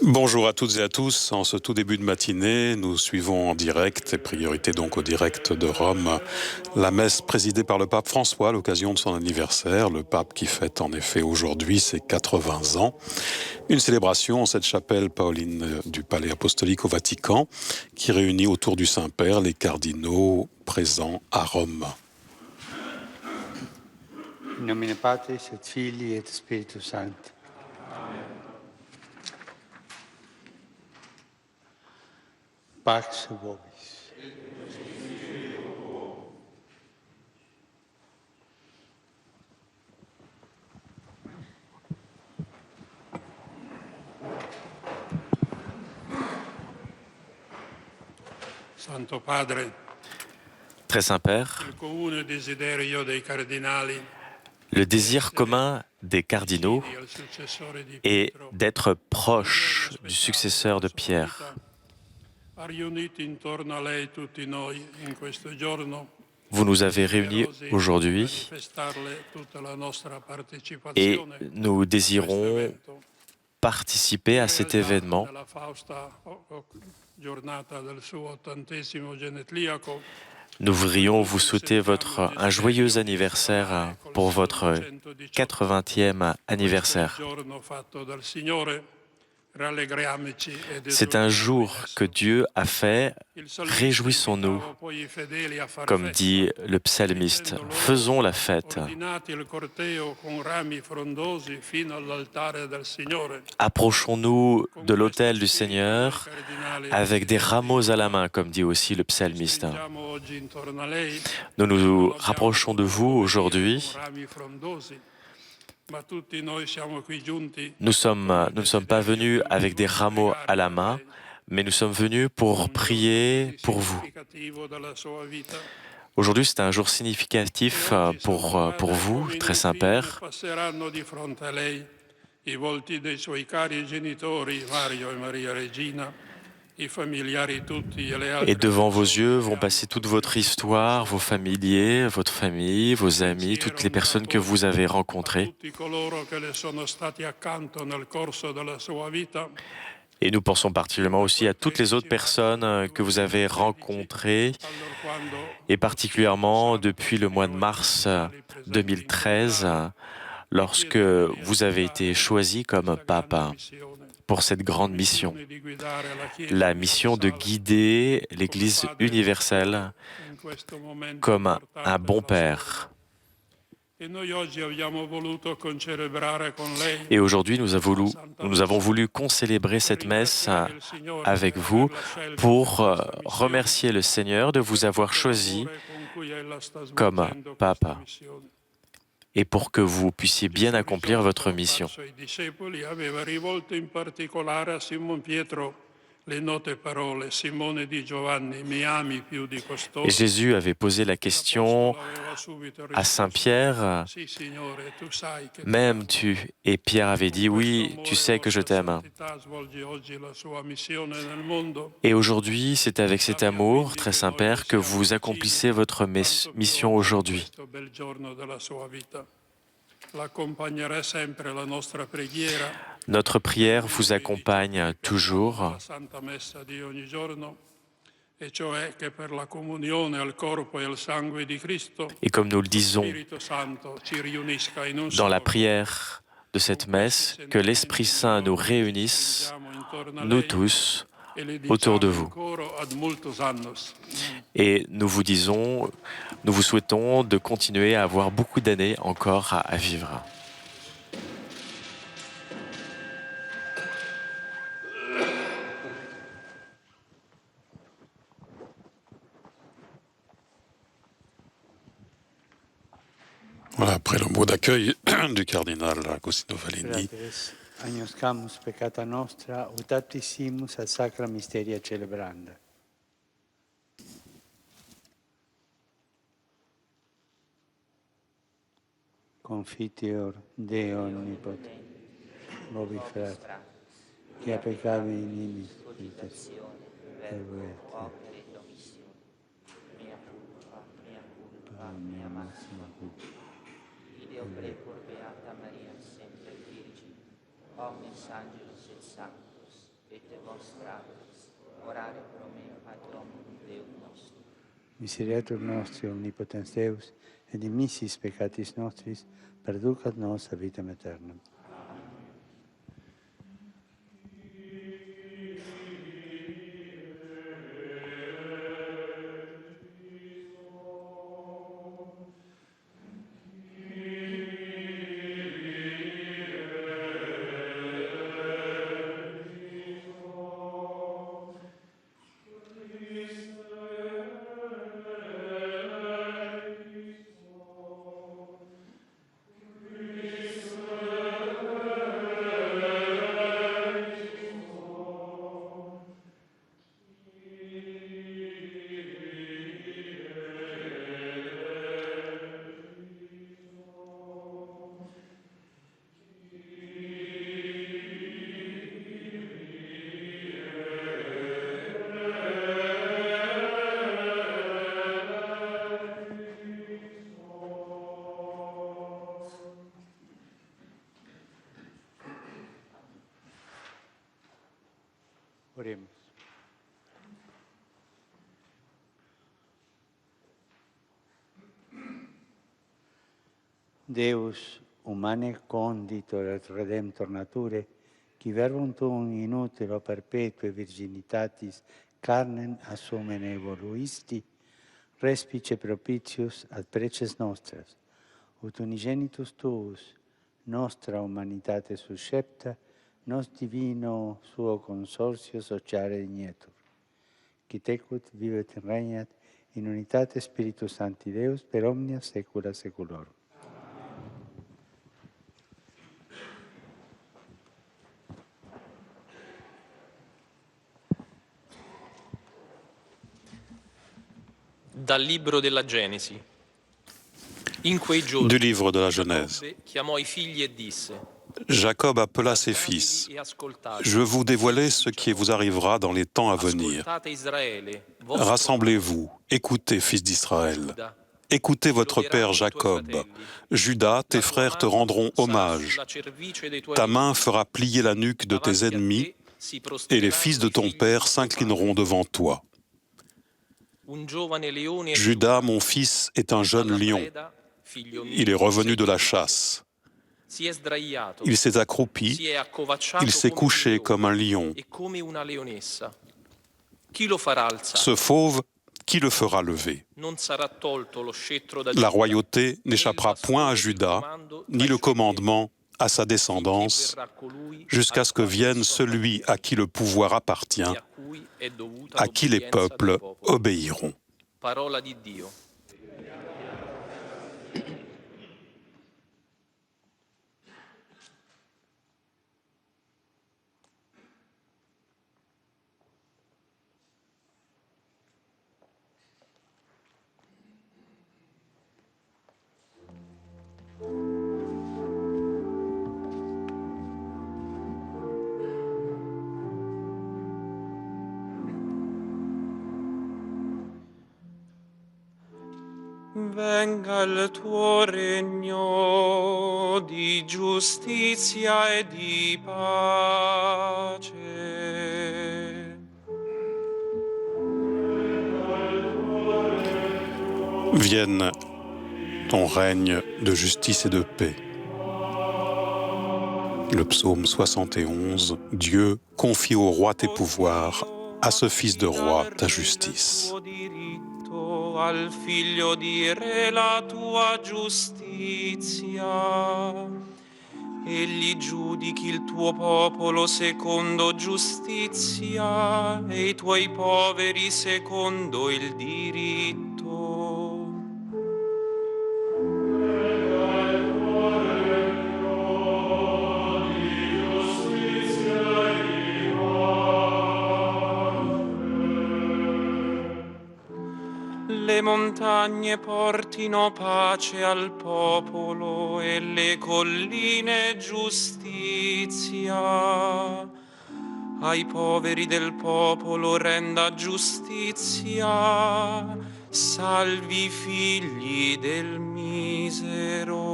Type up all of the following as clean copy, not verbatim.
Bonjour à toutes et à tous. En ce tout début de matinée, nous suivons en direct, et priorité donc au direct de Rome, la messe présidée par le pape François à l'occasion de son anniversaire. Le pape qui fête en effet aujourd'hui ses 80 ans. Une célébration en cette chapelle Pauline du Palais apostolique au Vatican qui réunit autour du Saint-Père les cardinaux présents à Rome. In nomine Patris et Filii et Spiritus Sancti. Pax vobis. Santo Padre, Très Saint-Père, il comune desiderio dei cardinali le désir commun des cardinaux vicini al successore di est Pietro, d'être proche du successeur de Pierre. ha riunito intorno a lei tutti noi in questo giorno, Vous nous avez réunis deserosi di aujourd'hui manifestarle tutta la nostra et partecipazione nous a questo désirons evento. participer à cet événement. Nella fausta giornata del suo 80° genetliaco, Nous voudrions vous souhaiter un joyeux anniversaire pour votre 80e anniversaire. giorno fatto dal Signore, rallegriamoci ed C'est un jour que esultiamo in esso. Dieu a fait, Il salmista réjouissons-nous, invitava poi i fedeli a far comme festa, dit le psalmiste. dicendo loro, Faisons la fête. ordinate il corteo con rami frondosi fino all'altare del Signore. Approchons-nous de l'autel du Seigneur avec des rameaux à la main, comme dit aussi le psalmiste. Stringiamo oggi intorno a lei, Nous nous non rapprochons de vous dobbiamo aujourd'hui. con rami frondosi, ma tutti noi siamo qui giunti Nous ne sommes pas venus avec des rameaux à la main, mais nous sommes venus pour prier pour vous. significativo della sua vita. Aujourd'hui, c'est un jour significatif pour vous, très Saint-Père. Passeranno di fronte a lei i volti dei suoi cari genitori, Mario e Maria Regina, i familiari tutti e le altre Et devant vos persone yeux che vont hanno passer toute votre histoire, vos familiers, votre famille, vos amis, toutes les personnes que vous avez rencontrées. tutti coloro che le sono stati accanto nel corso della sua vita. Et nous pensons particulièrement aussi à toutes les autres personnes que vous avez rencontrées, et particulièrement depuis le mois de mars 2013, lorsque vous avez été choisi comme pape pour cette grande mission, la mission de guider l'Église universelle comme un bon père. Et aujourd'hui, nous avons voulu concélébrer cette messe avec vous pour remercier le Seigneur de vous avoir choisi comme pape et pour que vous puissiez bien accomplir votre mission. Et Jésus avait posé la question à Saint Pierre, « M'aimes-tu » Et Pierre avait dit, « Oui, tu sais que je t'aime. » Et aujourd'hui, c'est avec cet amour, très Saint-Père, que vous accomplissez votre mission aujourd'hui. Notre prière vous accompagne toujours. Et comme nous le disons dans la prière de cette messe, que l'Esprit Saint nous réunisse, nous tous, autour de vous. Et nous vous souhaitons de continuer à avoir beaucoup d'années encore à vivre. Voilà, après le mot d'accueil du cardinal Agostino Vallini. Fratres, agnoscamus peccata nostra, utatissimus ad sacra mysteria celebranda. Confiteor Deo onnipotente, vobis fratres, quia peccavi inimis spiritus, perverti, mia massima culpa. Deo precor beata Maria, sempre Virgine, omnes angelos et sanctos, Misereatur nostri, omnipotens Deus, et dimissis peccatis nostris, perducat nos a vitam aeternam. Oremos. Deus, humane conditor et redemptor nature, qui verbum tuum in utero perpetuae virginitatis carnem assumen evoluisti, respice propitius ad preces nostras, ut unigenitus tuus, nostra humanitate suscepta, nos divino suo consortio sociare dignetur, qui tecut vivet et regnat in unitate Spiritus Sancti Deus per omnia saecula saeculorum. Dal libro della Genesi. In quei giorni, Du livre de la Genèse. Giacobbe chiamò i figli e disse: Jacob appela ses fils. E ascoltate, Je vais vous dévoiler ce qui vous arrivera dans les temps à venir. ascoltate Israele, vostro Rassemblez-vous, écoutez, fils d'Israël. Giuda. Écoutez votre père Jacob. Judas, tes frères te rendront hommage. Ta main fera plier la nuque de tes ennemis et les fils de ton père s'inclineront devant toi. Judas, mon fils, est un jeune lion. Il est revenu de la chasse. Il s'est accroupi, il s'est couché comme un lion. Ce fauve, qui le fera lever? La royauté n'échappera point à Judas, ni le commandement à sa descendance, jusqu'à ce que vienne celui à qui le pouvoir appartient, à qui les peuples obéiront. Parola di Dio. Venga il tuo regno di giustizia e di pace. Vienne ton règne de justice et de paix. Le psaume 71, Dieu confie au roi tes pouvoirs, à ce fils de roi ta justice. Al figlio dire la tua giustizia. Egli giudichi il tuo popolo secondo giustizia e i tuoi poveri secondo il diritto. Le montagne portino pace al popolo e le colline giustizia. Ai poveri del popolo renda giustizia, salvi i figli del misero.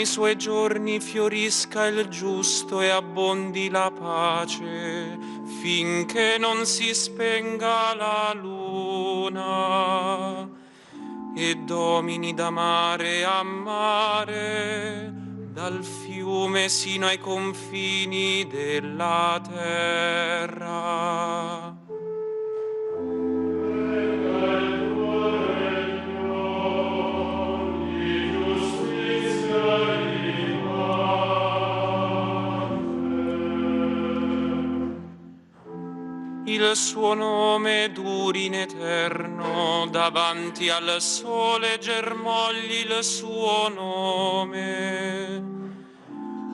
nei suoi giorni fiorisca il giusto e abbondi la pace, finché non si spenga la luna e domini da mare a mare, dal fiume sino ai confini della terra. Il suo nome duri in eterno, davanti al sole germogli il suo nome.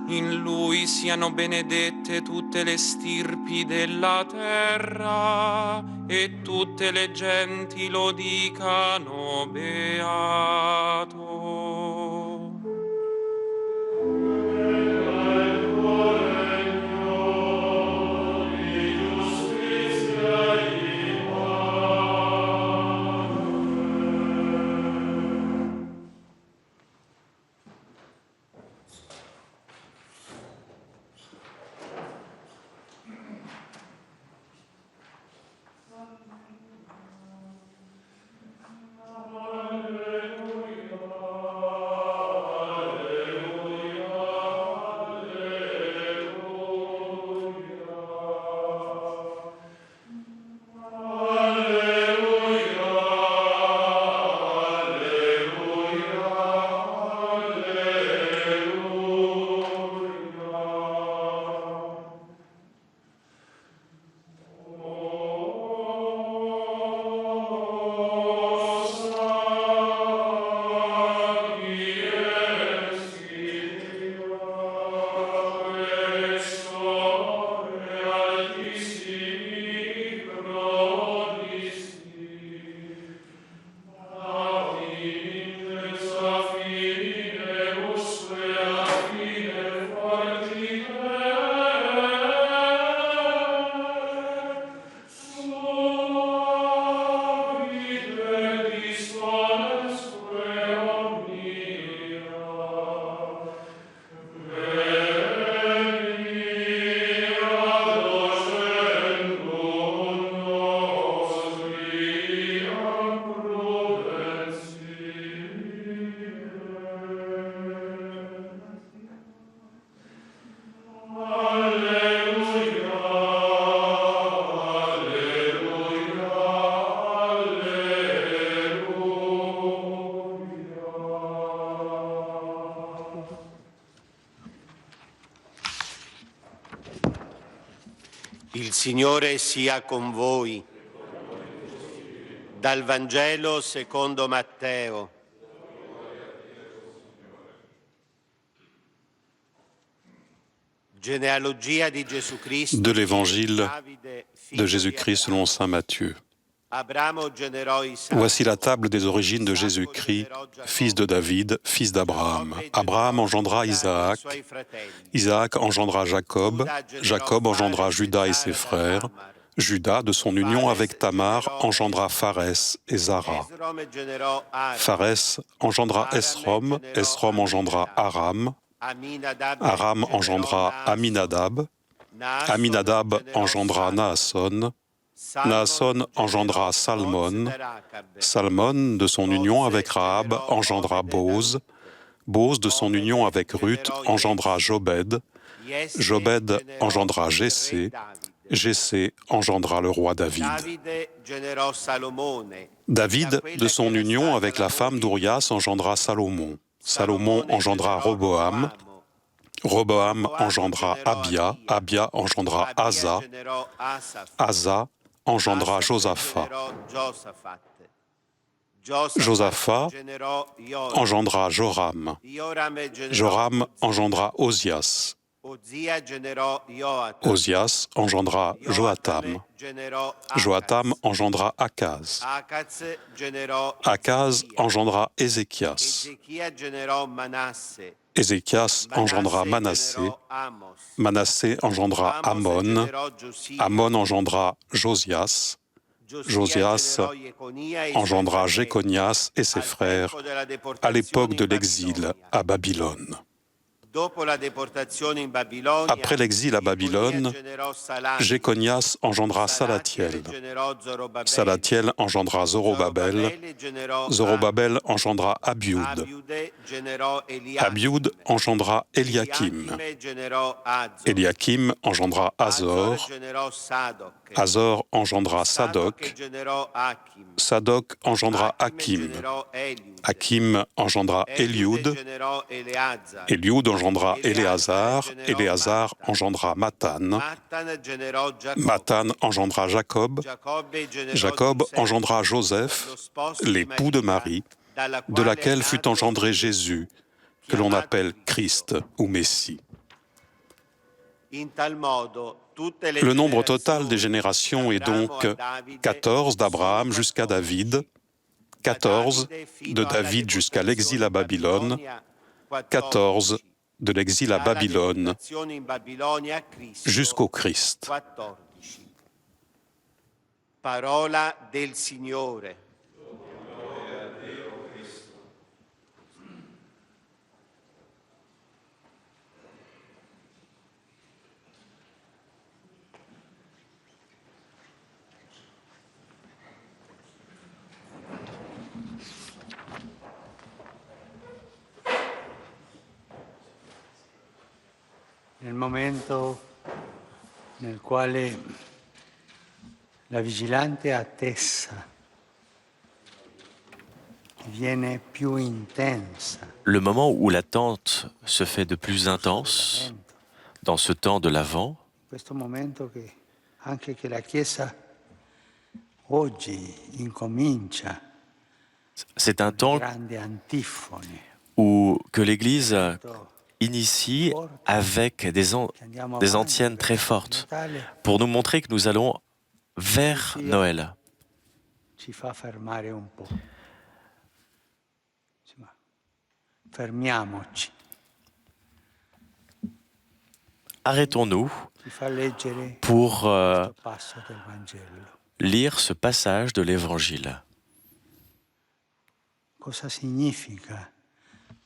In lui siano benedette tutte le stirpi della terra e tutte le genti lo dicano beato. Il Signore sia con voi. Dal Vangelo secondo Matteo. De l'Évangile de Jésus-Christ selon saint Matthieu. Voici la table des origines de Jésus-Christ, fils de David, fils d'Abraham. Abraham engendra Isaac, Isaac engendra Jacob, Jacob engendra Judas et ses frères, Judas, de son union avec Tamar, engendra Pharès et Zara. Pharès engendra Esrom, Esrom engendra Aram, Aram engendra Aminadab, Aminadab engendra Naasson, Naasson engendra Salmon, Salmon, de son union avec Rahab, engendra Boz, Boz, de son union avec Ruth, engendra Jobed, Jobed engendra Jessé, Jessé engendra le roi David. David, de son union avec la femme d'Urias, engendra Salomon. Salomon engendra Roboam, Roboam engendra Abia, Abia engendra Asa, Asa engendra Josaphat. Josaphat engendra Joram. Joram engendra Osias. Osias engendra Joatam. Joatam engendra Akaz. Akaz engendra Ézéchias. Ézéchias engendra Manassé. Manassé engendra Amon. Amon engendra Josias. Josias engendra Jéconias et ses frères à l'époque de l'exil à Babylone. Après l'exil à Babylone, Jéconias engendra Salathiel. Salathiel engendra Zorobabel. Zorobabel engendra Abiud. Abiud engendra Eliakim. Eliakim engendra Azor. Azor engendra Sadoc. Sadoc engendra Hakim. Hakim engendra Eliud. Eliud engendra Éléazar. Éléazar engendra Mathan. Mathan engendra Jacob. Jacob engendra Joseph, l'époux de Marie, de laquelle fut engendré Jésus, que l'on appelle Christ ou Messie. Le nombre total des générations est donc 14 d'Abraham jusqu'à David, 14 de David jusqu'à l'exil à Babylone, 14 de l'exil à Babylone jusqu'au Christ. Parola del Signore. Nel momento nel quale la vigilante attesa diviene più intensa, Le moment où l'attente se fait de plus intense, dans ce temps de l'Avent, questo momento che anche che la Chiesa oggi incomincia c'est un temps grandi antifone où que l'Église initie avec des antiennes très fortes pour nous montrer que nous allons vers Noël. ci fa fermare un po'. Insomma, fermiamoci. Arrêtons-nous Ci fa leggere pour questo passo del Vangelo. lire ce passage de l'Évangile. Cosa significa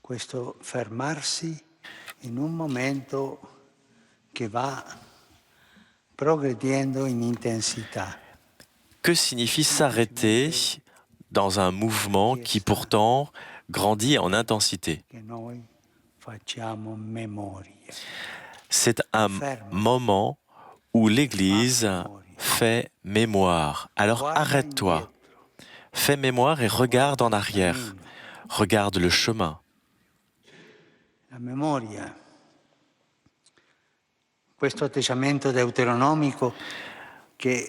questo fermarsi in un momento che va progredendo in intensità? Que signifie s'arrêter dans un mouvement qui pourtant grandit en intensité? Che noi facciamo memoria. C'est un moment où l'Église fait mémoire. Alors arrête-toi, fais mémoire et regarde en arrière, regarde le chemin. La memoria, questo atteggiamento deuteronomico che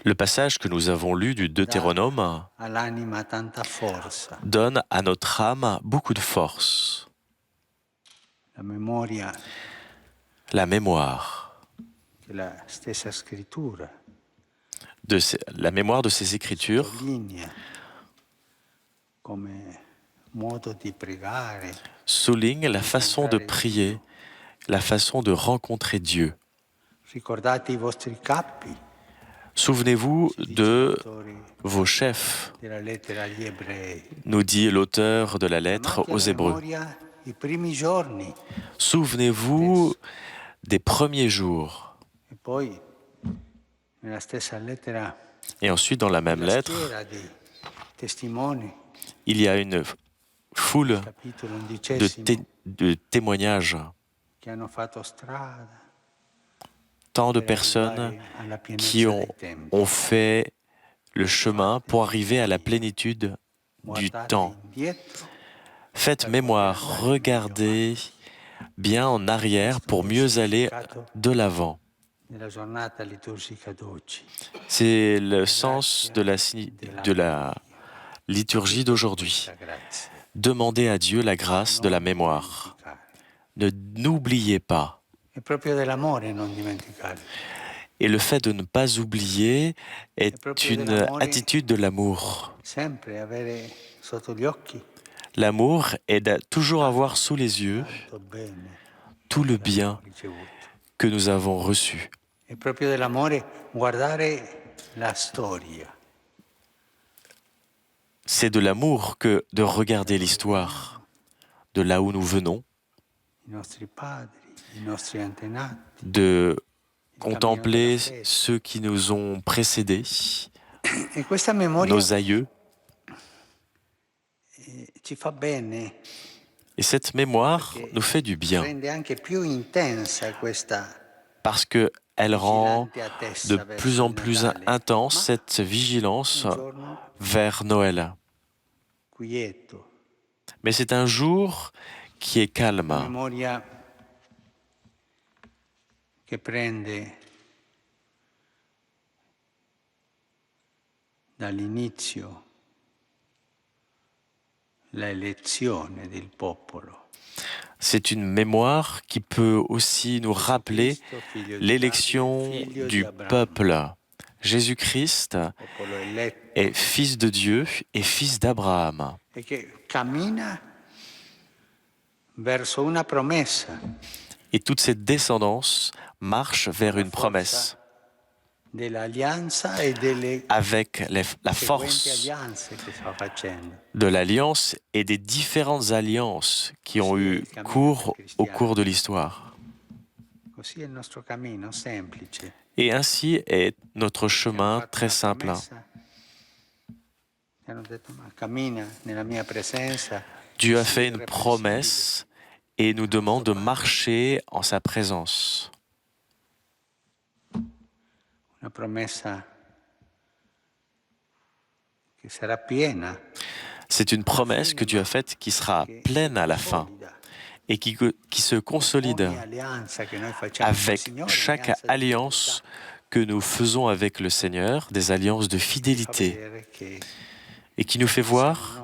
Le passage que nous avons lu du Deutéronome all'anima tanta forza. donne à notre âme beaucoup de force. La memoria La mémoire, della stessa scrittura la mémoire de ces Écritures sottolinea come modo di pregare, souligne la façon de prier, la façon de rencontrer Dieu. ricordate i vostri capi, Souvenez-vous de vos chefs, della lettera agli ebrei. nous dit l'auteur de la lettre Chiamate aux alla Hébreux. memoria i primi giorni Souvenez-vous des premiers jours. e poi nella stessa lettera Et ensuite, dans la même la lettre, schiera di testimoni, il y a une foule capitolo de, 11, de témoignages, che hanno fatto strada tant de per personnes arrivare alla qui pienezza ont, dei tempi. ont fait le chemin pour arriver à la plénitude du Guardate temps. indietro Faites mémoire, regardez bien en arrière pour mieux aller de l'avant. nella giornata liturgica d'oggi. C'est le sens de la liturgie d'aujourd'hui. La grazia. Demandez à Dieu la grâce de la mémoire. Ne n'oubliez pas. È proprio dell'amore non dimenticare. Et le fait de ne pas oublier est une attitude de l'amour. Sempre avere sotto gli occhi L'amour est de toujours avoir sous les yeux tutto bene tout le bien ricevuto. que nous avons reçu. È proprio dell'amore guardare la storia. C'est de l'amour que de regarder l'histoire de là où nous venons de contempler ceux qui nous ont précédés, nos aïeux. Et cette mémoire nous fait du bien parce qu'elle rend de plus en plus intense cette vigilance vers Noël. Mais c'est un jour qui est calme, che prende dall'inizio la elezione del popolo. C'est une mémoire qui peut aussi nous rappeler l'élection du peuple. Jésus-Christ est fils de Dieu et fils d'Abraham. E che cammina verso una promessa. Et toute cette descendance marche vers une promesse avec la force de l'alliance et des différentes alliances qui ont eu cours au cours de l'histoire. Et ainsi est notre chemin très simple. Dieu a fait une promesse et nous demande de marcher en sa présence. C'est une promesse que Dieu a faite qui sera pleine à la fin et qui se consolide avec chaque alliance que nous faisons avec le Seigneur, des alliances de fidélité, et qui nous fait voir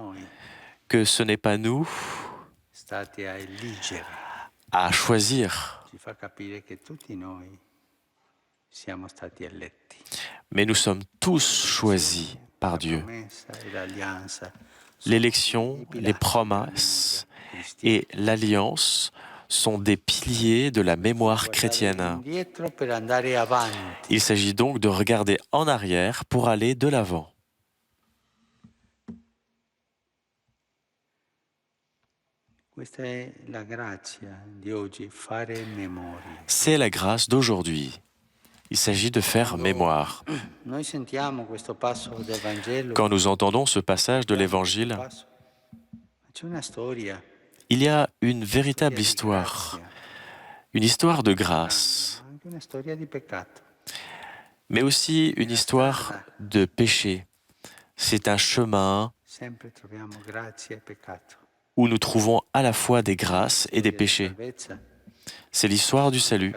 que ce n'est pas nous à choisir, mais nous sommes tous choisis par Dieu. L'élection, les promesses et l'alliance sont des piliers de la mémoire chrétienne. Il s'agit donc de regarder en arrière pour aller de l'avant. C'est la grâce d'aujourd'hui. Il s'agit de faire mémoire. Quand nous entendons ce passage de l'Évangile, il y a une véritable histoire, une histoire de grâce, mais aussi une histoire de péché. C'est un chemin où nous trouvons à la fois des grâces et des péchés. C'est l'histoire du salut.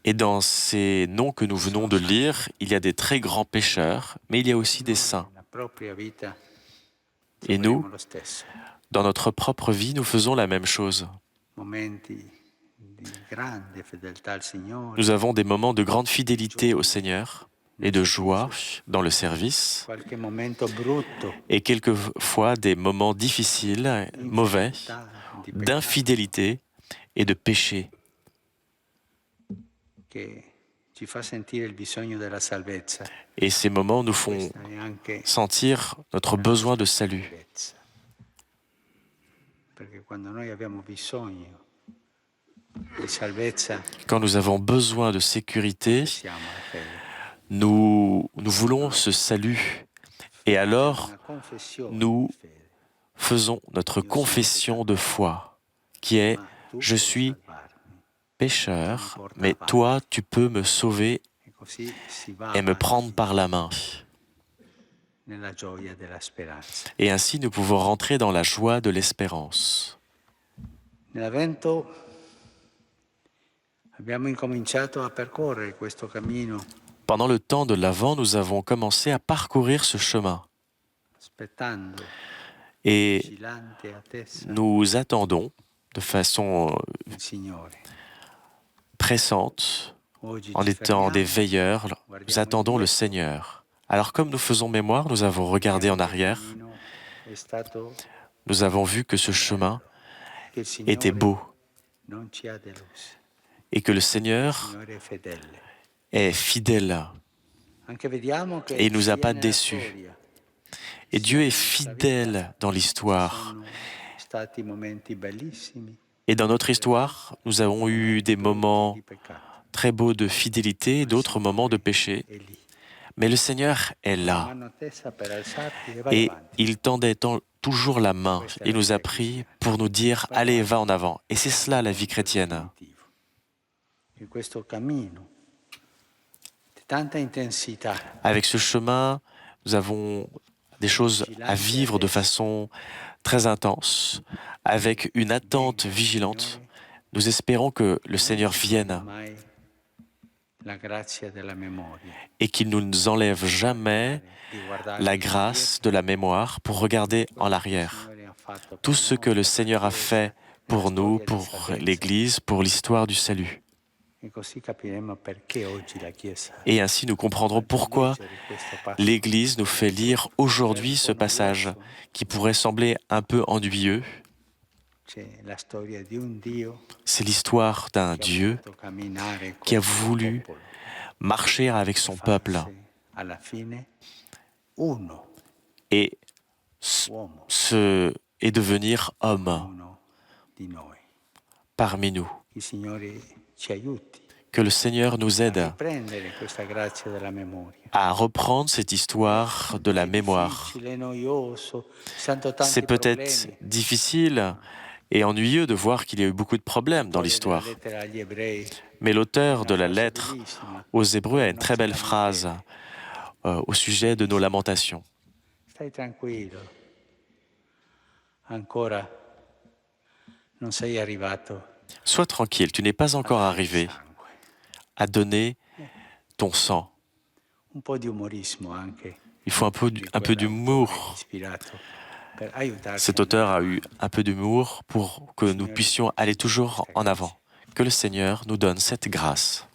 Et dans ces noms que nous venons de lire, il y a des très grands pécheurs, mais il y a aussi des saints. Et nous, dans notre propre vie, nous faisons la même chose. Nous avons des moments de grande fidélité au Seigneur et de joie dans le service, et quelquefois des moments difficiles, mauvais, d'infidélité et de péché. Et ces moments nous font sentir notre besoin de salut. Quand nous avons besoin de sécurité, nous voulons ce salut. Et alors, nous faisons notre confession de foi, qui est « Je suis pécheur, mais toi, tu peux me sauver et me prendre par la main. » Et ainsi, nous pouvons rentrer dans la joie de l'espérance. Pendant le temps de l'Avent, nous avons commencé à parcourir ce chemin. Et nous attendons de façon pressante, en étant des veilleurs, nous attendons le Seigneur. Alors comme nous faisons mémoire, nous avons regardé en arrière, nous avons vu que ce chemin était beau et que le Seigneur est fidèle et il ne nous a pas déçus. Et Dieu est fidèle dans l'histoire. Et dans notre histoire, nous avons eu des moments di peccato. très beaux de fidélité et d'autres moments de péché. È lì. Mais le Seigneur est La là mano tesa per alzarti e vai et avanti. il tendait toujours la main. Il nous a pris pour nous dire « Allez, va en avant ». Et c'est cela la vie chrétienne. In questo cammino di tanta intensità, Avec ce chemin, nous avons des choses à vivre de façon très intense, avec une attente vigilante. Nous espérons que le Seigneur vienne mai la grazia della memoria, et qu'il ne nous enlève jamais di guardare la grâce de la mémoire pour regarder en arrière. Signore ha fatto Tout per ce que noi, le per la Seigneur a Chiesa, fait pour nella nous, storia di pour salvezza. l'Église, pour l'histoire du salut. E così capiremo perché oggi la Chiesa Et ainsi nous comprendrons pourquoi leggere questo passo l'Église nous fait lire aujourd'hui ce passage qui pourrait sembler un peu ennuyeux. c'è la storia di un Dio C'est l'histoire d'un che ha Dieu voluto camminare con qui a il suo voulu popolo, marcher avec son peuple farsi alla fine uno et, uomo, et devenir homme uno di noi. parmi nous. Il Signore ci aiuti Que le Seigneur nous a aide riprendere questa grazia della memoria. à reprendre cette histoire de la È mémoire. difficile, è noioso, ci sono tanti C'est peut-être problemi. difficile et ennuyeux de voir qu'il y a eu beaucoup de problèmes dans l'histoire. La lettera agli ebrei, Mais l'auteur de la una frase lettre bellissima. aux Hébreux a une très belle phrase au sujet de nos lamentations. Stai tranquillo, ancora non sei arrivato Sois tranquille, tu n'es pas encore arrivé sangue. à donner ton sang. Un po' di umorismo anche. Il faut un peu di peu quell'autore d'humour. ispirato per aiutarci Cet auteur a eu un peu d'humour pour que nous puissions aller toujours en avant. Que le Seigneur nous donne cette grâce.